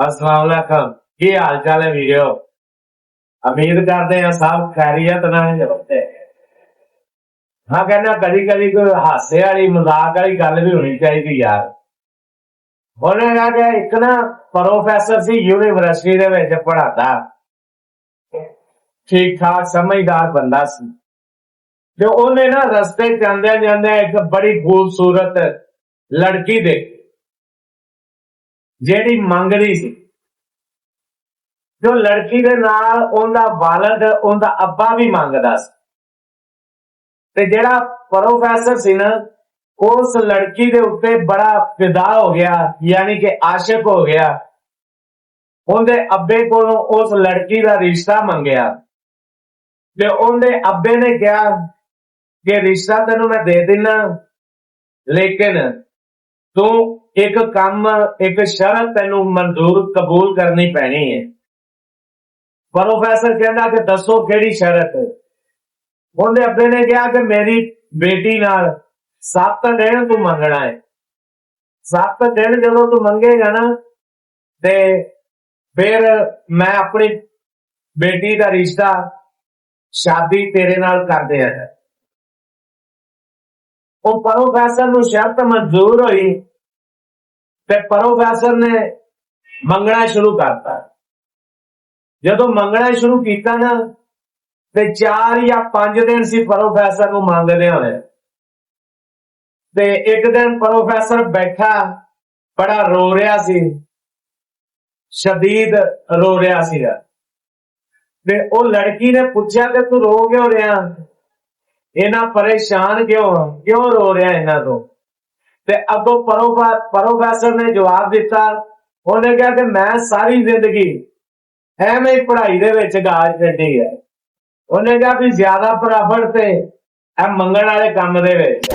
अस्सलाम वालेकुम। की हाल चाल है वीडियो? उम्मीद करते हैं सब खैरियत ना होते। हाँ कहना कदी कदी कोई हासे वाली मजाक वाली गल भी होनी चाहिए यार। उन्हें कहा कि एक ना प्रोफैसर सी यूनिवर्सिटी दे विच पढ़ाता, ठीक ठाक समझदार बंदा सी। ते उन्हें ना रस्ते जांदे जांदे एक बड़ी खूबसूरत लड़की देखी जेड़ी मंगदी सी। जो लड़की दे नाल उनदा वालद उनदा अब्बा भी मंगदा सी। ते जेड़ा प्रोफैसर सी ना उस लड़की दे उत्ते बड़ा फिदा हो गया, यानी कि आशिक हो गया। उनदे अब्बे कोलों उस लड़की दा रिश्ता मंगया ते उनदे अब्बे ने कहा कि रिश्ता तेनू मैं दे दिना, लेकिन तू एक काम, एक शर्त तेनू मंजूर कबूल करनी पैनी है। प्रोफैसर कहना कि दसो केड़ी शर्त है। उनदे अब्बे ने कहा कि मेरी बेटी नाल 7 दिन तू मंगना है। 7 दिन जदों तू मंगेगा ना ते फिर मैं अपनी बेटी का रिश्ता शादी तेरे नाल कर दिया है। वो प्रोफैसर नू शर्त मंजूर हुई ते प्रोफैसर ने मंगना शुरू करता। जदों मंगना शुरू किया ना ते 4 या 5 दिन सी प्रोफैसर नू मंगदे होए। ते एक दिन प्रोफैसर बैठा बड़ा रो रहा सी, शदीद रो रहा सीगा। ते ओ लड़की ने पूछा कि तू रो क्यों रहा, इना परेशान क्यों रो रहा इना तो। ते अगों प्रोफैसर ने जवाब दिता। उन्हें कहा कि मैं सारी जिंदगी एवें ही पढ़ाई दे विच गाज कड्डी है। उन्हें कहा भी ज्यादा प्रॉफिट ते मंगण वाले काम दे विच।